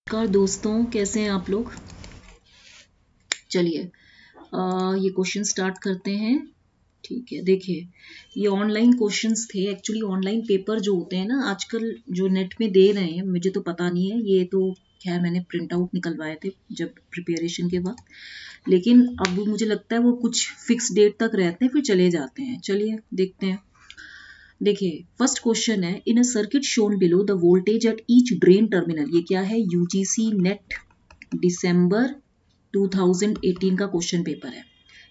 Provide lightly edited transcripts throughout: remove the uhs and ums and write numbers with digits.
नमस्कार दोस्तों, कैसे हैं आप लोग। चलिए ये क्वेश्चन स्टार्ट करते हैं। ठीक है, देखिए ये ऑनलाइन क्वेश्चंस थे। एक्चुअली ऑनलाइन पेपर जो होते हैं ना आजकल जो नेट में दे रहे हैं, मुझे तो पता नहीं है, ये तो खैर मैंने प्रिंट आउट निकलवाए थे जब प्रिपरेशन के वक्त। लेकिन अब मुझे लगता है वो कुछ फिक्स डेट तक रहते हैं फिर चले जाते हैं। चलिए देखते हैं। देखिए फर्स्ट क्वेश्चन है, in a circuit shown below the voltage at each drain terminal. ये क्या है, यूजीसी नेट दिसंबर 2018 का क्वेश्चन पेपर है।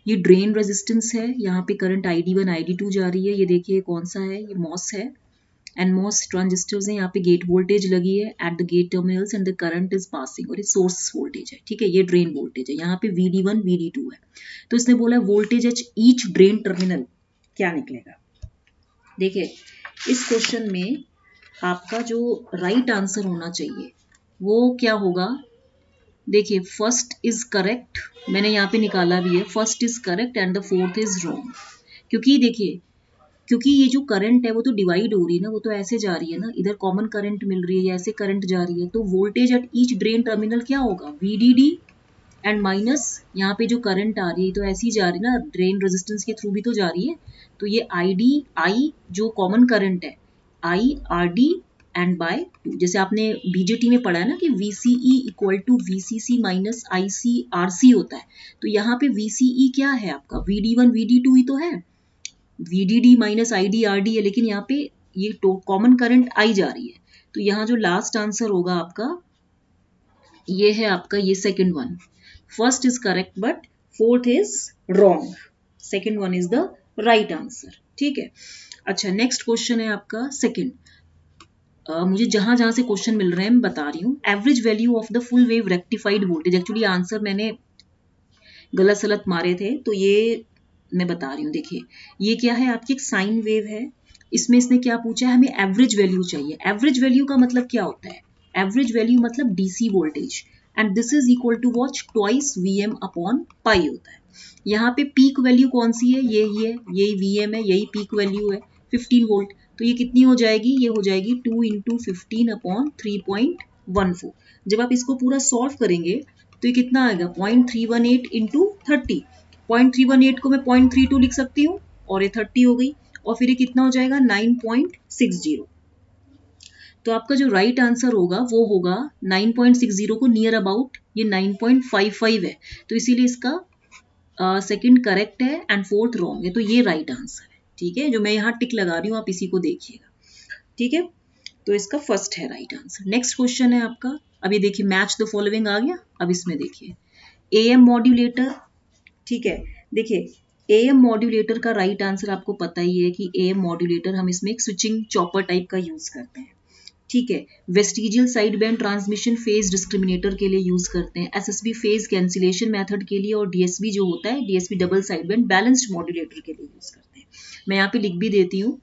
ये ड्रेन रेजिस्टेंस है, यहाँ पे करंट ID1 ID2 जा रही है। ये देखिए कौन सा है, ये मॉस है। एंड मॉस ट्रांजिस्टर्स है, यहाँ पे गेट वोल्टेज लगी है at the gate terminals and the current is passing, और ये सोर्स वोल्टेज है। ठीक है, ये ड्रेन वोल्टेज है। यहाँ पे VD1 VD2 है। तो इसने बोला voltage at each drain terminal क्या निकलेगा। देखिए इस क्वेश्चन में आपका जो राइट आंसर होना चाहिए वो क्या होगा। देखिए फर्स्ट इज करेक्ट, मैंने यहाँ पे निकाला भी है, first is correct and the fourth is wrong. क्योंकि देखिए, क्योंकि ये जो करंट है वो तो डिवाइड हो रही है ना, वो तो ऐसे जा रही है ना, इधर कॉमन करंट मिल रही है, ऐसे करंट जा रही है। तो voltage at each drain terminal क्या होगा, VDD एंड माइनस यहाँ पे जो करंट आ रही है तो ऐसी ही जा रही है ना, ड्रेन रेजिस्टेंस के थ्रू भी तो जा रही है। तो ये I जो कॉमन करंट है, IRD एंड बाय 2। जैसे आपने BJT में पढ़ा है ना कि VCE इक्वल टू VCC माइनस ICRC होता है। तो यहाँ पे VCE क्या है आपका, VD1 VD2 ही तो है, VDD माइनस IDRD है, लेकिन यहाँ पे ये कॉमन करंट आई जा रही है। तो यहाँ जो लास्ट आंसर होगा आपका ये है आपका ये second one. First is correct but fourth is wrong. Second one is the right answer. ठीक है, अच्छा नेक्स्ट क्वेश्चन है आपका सेकंड। मुझे जहां जहां से क्वेश्चन मिल रहे हैं मैं बता रही हूँ। Average value of the full wave rectified voltage, actually answer मैंने गलत सलत मारे थे तो ये मैं बता रही हूँ। देखिए ये क्या है, आपकी एक साइन वेव है। इसमें इसने क्या पूछा है, हमें एवरेज वैल्यू चाहिए। एवरेज वैल्यू का मतलब क्या होता है, एवरेज वैल्यू मतलब DC voltage, and this is equal to watch twice VM upon pi होता है। यहाँ पे पीक वैल्यू कौन सी है, यही है, यही VM है, यही पीक वैल्यू है 15 वोल्ट। तो ये कितनी हो जाएगी, ये हो जाएगी 2 इंटू 15 अपॉन 3.14। जब आप इसको पूरा सॉल्व करेंगे तो ये कितना आएगा, 0.318 इंटू 30। 0.318 को मैं 0.32 लिख सकती हूँ और ये 30 हो गई, और फिर ये कितना हो जाएगा 9.60। तो आपका जो राइट आंसर होगा वो होगा 9.60 को नियर अबाउट ये 9.55 है। तो इसीलिए इसका सेकंड करेक्ट है एंड फोर्थ रॉन्ग है। तो ये राइट आंसर है। ठीक है, जो मैं यहाँ टिक लगा रही हूँ आप इसी को देखिएगा। ठीक है, तो इसका फर्स्ट है राइट आंसर। नेक्स्ट क्वेश्चन है आपका, अभी देखिए मैच द फॉलोइंग आ गया। अब इसमें देखिए AM मॉड्यूलेटर। ठीक है, देखिए AM मॉड्यूलेटर का राइट आंसर आपको पता ही है कि AM मॉड्यूलेटर हम इसमें एक स्विचिंग चॉपर टाइप का यूज करते हैं। ठीक है, vestigial side band transmission phase discriminator के लिए यूज करते हैं, SSB फेज कैंसिलेशन मेथड के लिए, और DSB जो होता है DSB double side band balanced modulator के लिए यूज करते हैं। मैं यहाँ पे लिख भी देती हूँ,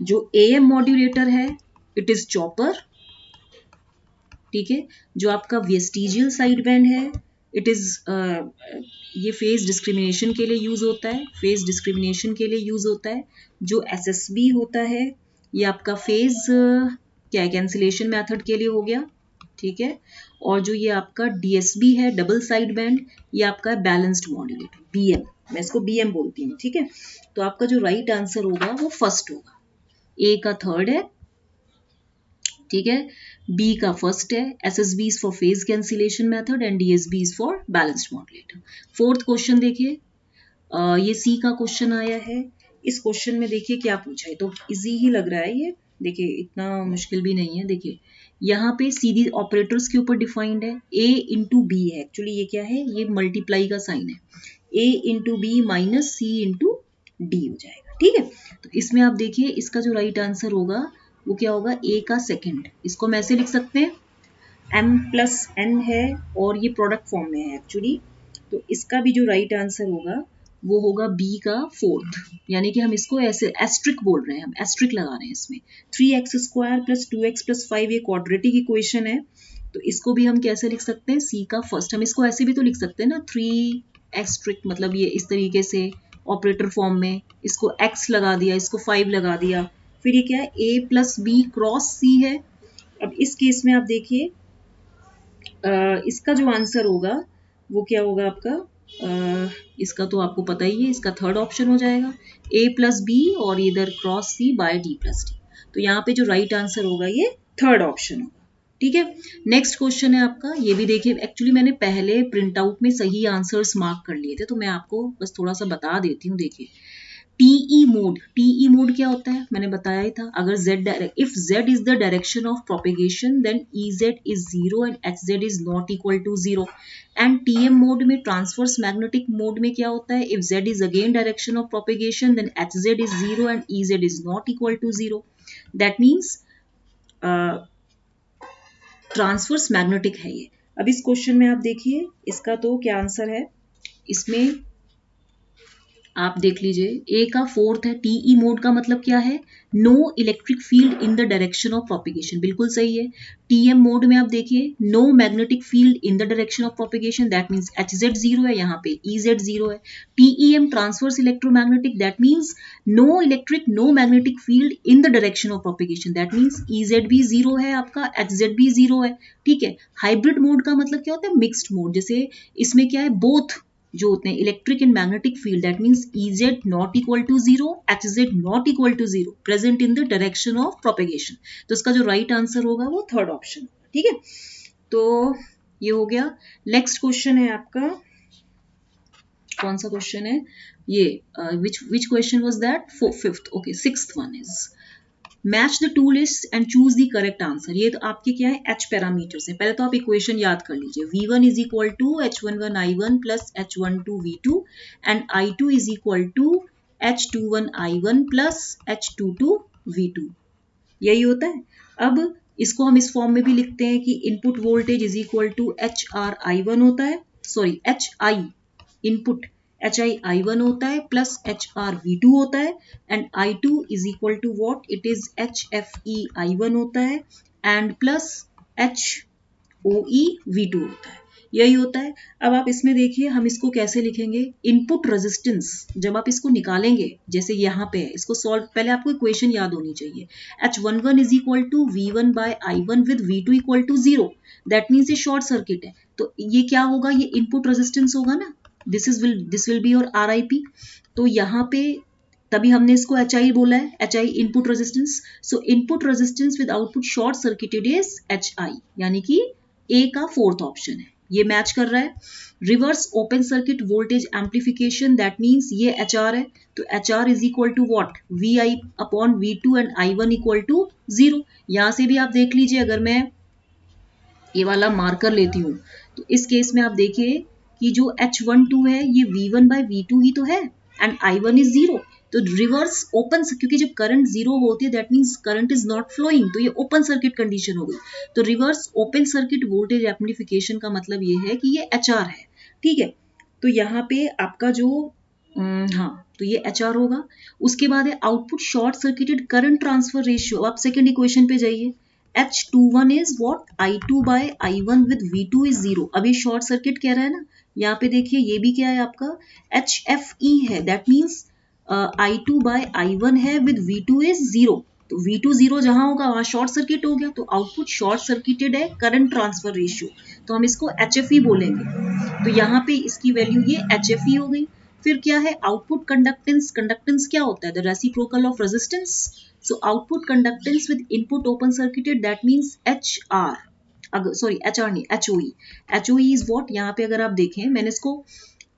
जो AM मॉड्यूलेटर है इट इज चॉपर। ठीक है, जो आपका वेस्टिजियल साइड बैंड है इट इज ये फेज डिस्क्रिमिनेशन के लिए यूज होता है, फेज डिस्क्रिमिनेशन के लिए यूज होता है। जो SSB होता है ये आपका फेज क्या है, कैंसिलेशन मेथड के लिए हो गया। ठीक है, और जो ये आपका DSB है डबल साइड बैंड, ये आपका बैलेंस्ड मॉड्यूलेटर BM, मैं इसको BM बोलती हूँ। ठीक है, तो आपका जो राइट आंसर होगा वो फर्स्ट होगा। A का थर्ड है, ठीक है, B का फर्स्ट है, SSB is for phase cancellation method and DSB is for balanced modulator. Fourth question देखिए, ये C का क्वेश्चन आया है। इस क्वेश्चन में देखिए क्या पूछा है, तो इजी ही लग रहा है ये, देखिए इतना मुश्किल भी नहीं है। देखिए यहाँ पे सीधी ऑपरेटर्स के ऊपर डिफाइंड है, A इंटू B है। एक्चुअली ये क्या है, ये मल्टीप्लाई का साइन है, A into B minus C into D हो जाएगा। ठीक है, तो इसमें आप देखिए इसका जो राइट आंसर होगा वो क्या होगा, A का सेकंड। इसको हम ऐसे लिख सकते हैं, M प्लस N है और ये प्रोडक्ट फॉर्म में है एक्चुअली। तो इसका भी जो राइट आंसर होगा वो होगा B का फोर्थ, यानी कि हम इसको ऐसे एस्ट्रिक बोल रहे हैं, हम एस्ट्रिक लगा रहे हैं इसमें। 3x square plus 2x plus 5 ये क्वाड्रेटिक इक्वेशन है, तो इसको भी हम कैसे लिख सकते हैं, C का फर्स्ट। हम इसको ऐसे भी तो लिख सकते हैं ना, 3 एस्ट्रिक, मतलब ये इस तरीके से ऑपरेटर फॉर्म में, इसको x लगा दिया, इसको 5 लगा दिया, फिर ये क्या है A plus B cross C है। अब इस केस में आप देखिए इसका जो आंसर होगा वो क्या होगा आपका, इसका तो आपको पता ही है, इसका थर्ड ऑप्शन हो जाएगा a प्लस बी और इधर क्रॉस सी बाय d प्लस डी। तो यहाँ पे जो राइट आंसर होगा ये थर्ड ऑप्शन होगा। ठीक है, नेक्स्ट क्वेश्चन है आपका, ये भी देखिए, एक्चुअली मैंने पहले प्रिंट आउट में सही आंसर्स मार्क कर लिए थे, तो मैं आपको बस थोड़ा सा बता देती हूँ। देखिए टीई मोड क्या होता है, मैंने बताया ही था, अगर if z is the direction of propagation then ez is 0 and hz is not equal to 0। And TM mode में, ट्रांसवर्स मैग्नेटिक मोड में क्या होता है, if z is again direction of propagation then hz is 0 and ez is not equal to 0। That means transverse magnetic है ये। अब इस question में आप देखिए, इसका तो क्या आंसर है, इसमें आप देख लीजिए, ए का फोर्थ है, टीई मोड का मतलब क्या है, no electric field in the direction of propagation, बिल्कुल सही है। टीएम मोड में आप देखिए, no magnetic field in the direction of propagation, that means HZ 0 है, यहाँ पे ईजेड 0 है। TEM transverse electromagnetic, that means no electric no magnetic field in the direction of propagation, that means EZ भी 0 है आपका, एचजेड भी 0 है। ठीक है, हाइब्रिड मोड का मतलब क्या होता है, मिक्स्ड मोड, जैसे इसमें क्या है, बोथ जो होते हैं electric and magnetic field, that means Ez not equal to 0, Hz not equal to 0, present in the direction of propagation. तो इसका जो राइट आंसर होगा वो थर्ड ऑप्शन। ठीक है, तो ये हो गया। नेक्स्ट क्वेश्चन है आपका, कौन सा क्वेश्चन है ये, which question was that, fifth, okay, sixth one is match the two list and choose the correct answer. ये तो आपके क्या है, एच पैरामीटर्स है। पहले तो आप इक्वेशन याद कर लीजिए, v1 is equal to h11 i1 plus h12 v2 and i2 is equal to h21 i1 plus h22 v2, यही होता है। अब इसको हम इस फॉर्म में भी लिखते हैं कि input voltage is equal to H R I one होता है, sorry H I input H I I one होता है plus H R V two होता है, and I two is equal to what, it is H F E I one होता है and plus H O E V two होता है, यही होता है। अब आप इसमें देखिए, हम इसको कैसे लिखेंगे, इनपुट रेजिस्टेंस जब आप इसको निकालेंगे, जैसे यहाँ पे है, इसको सॉल्व, पहले आपको इक्वेशन याद होनी चाहिए, H11 is equal to V1 by I1 with V2 equal to 0, that means ये शॉर्ट सर्किट है, तो ये क्या होगा, ये इनपुट रेजिस्टेंस होगा ना, this will be your RIP। तो यहाँ पे तभी हमने इसको HI बोला है, HI input resistance. So input resistance with output short circuited is HI, यानी कि ए का फोर्थ ऑप्शन है, ये मैच कर रहा है। Reverse open circuit voltage amplification, that means ये HR है, तो HR is equal to what, VI upon V2 and I1 equal to 0। यहां से भी आप देख लीजिए, अगर मैं ये वाला मार्कर लेती हूँ, तो इस केस में आप देखिए कि जो H12 है ये V1 बाय V2 ही तो है एंड I1 इज 0, तो रिवर्स ओपन, क्योंकि जब करंट 0 होती है that means current is not flowing, तो ये ओपन सर्किट कंडीशन हो गई। तो reverse open circuit voltage amplification का मतलब ये है कि ये HR है। ठीक है, तो यहाँ पे आपका जो हाँ, तो ये HR होगा। उसके बाद है output short circuited current transfer ratio. आप सेकेंड इक्वेशन पे जाइए, H21 is what, I2 by I1 with V2 is 0। अब ये शॉर्ट सर्किट कह रहा है ना, यहाँ पे देखिए ये भी क्या है आपका HFE है, that means I2 by I1 है with V2 is 0, तो V2 0 जहां होगा वहां शॉर्ट सर्किट हो गया, तो आउटपुट शॉर्ट सर्किटेड है करंट ट्रांसफर रेशियो, तो हम इसको HFE बोलेंगे। तो यहाँ पे इसकी वैल्यू ये HFE हो गई। फिर क्या है, आउटपुट कंडक्टेंस, कंडक्टेंस क्या होता है, the reciprocal of resistance. So output conductance with input open circuited, that means HR, sorry HR नहीं, HOE। HOE is what, यहाँ पे अगर आप देखें मैंने इसको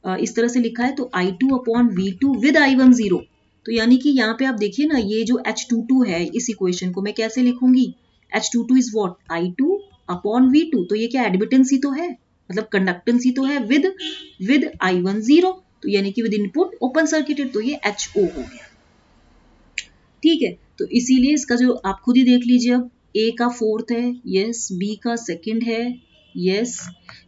इस तरह से लिखा है, तो I2 upon V2 with I1 0, तो यानी कि यहाँ पे आप देखिए ना, ये जो H22 है, इस इक्वेशन को मैं कैसे लिखूंगी, H22 is what, I2 upon V2, तो ये क्या एडमिटेंस ही तो है, मतलब कंडक्टेंस ही तो है, विद I1 0, तो यानी कि विद इनपुट ओपन सर्किटेड, तो ये HO हो गया। ठीक है, तो इसीलिए इसका जो आप खुद ही देख लीजिए, अब ए का फोर्थ है, यस, बी का सेकंड है, यस,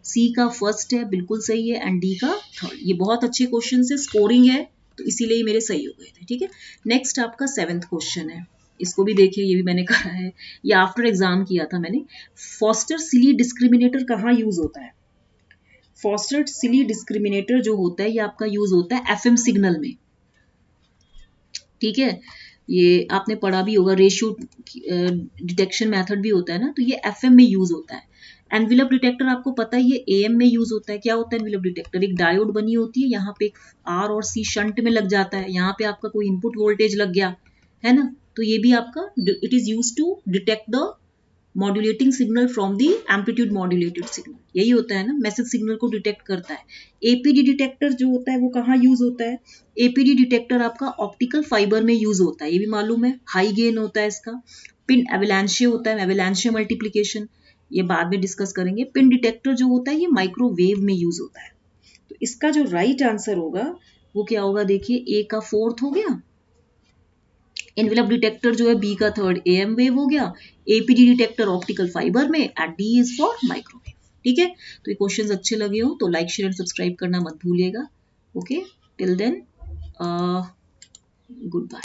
सी का फर्स्ट है, बिल्कुल सही है, एंड डी का थर्ड। ये बहुत अच्छे क्वेश्चन से स्कोरिंग है, तो इसीलिए मेरे सही हो गए थे। ठीक है, नेक्स्ट आपका सेवेंथ क्वेश्चन है, इसको भी देखिए, ये भी मैंने कहा है, ये आफ्टर एग्जाम किया था मैंने। फॉस्टर सिली डिस्क्रिमिनेटर कहाँ यूज होता है, फॉस्टर सिली डिस्क्रिमिनेटर जो होता है ये आपका यूज होता है FM सिग्नल में। ठीक है, ये आपने पढ़ा भी होगा, रेशियो डिटेक्शन मेथड भी होता है ना, तो ये FM में यूज होता है। एनविलप डिटेक्टर आपको पता है ये एएम में यूज होता है। क्या होता है एनविलप डिटेक्टर? एक डायोड बनी होती है, यहाँ पे एक आर और सी शंट में लग जाता है, यहाँ पे आपका कोई इनपुट वोल्टेज लग गया है ना, तो ये भी आपका it is use to detect the modulating signal from the amplitude modulated signal. यही होता है ना, मैसेज सिग्नल को डिटेक्ट करता है। एपीडी डिटेक्टर जो होता है वो कहाँ यूज होता है? एपीडी डिटेक्टर आपका ऑप्टिकल फाइबर में यूज होता है, ये भी मालूम है। हाई गेन होता है इसका। पिन एवलांचे होता है, एवलांचे मल्टीप्लीकेशन ये बाद में डिस्कस करेंगे। पिन डिटेक्टर जो होता है ये माइक्रोवेव में यूज होता है। तो इसका जो राइट आंसर होगा वो क्या होगा? देखिए ए का फोर्थ हो गया, एनवेलप डिटेक्टर जो है बी का थर्ड, एएम वेव हो गया, एपीडी डिटेक्टर ऑप्टिकल फाइबर में, and D is for microwave. ठीक है, तो ये क्वेश्चंस अच्छे लगे हो तो लाइक शेयर एंड सब्सक्राइब करना मत भूलिएगा। Okay, till then good bye.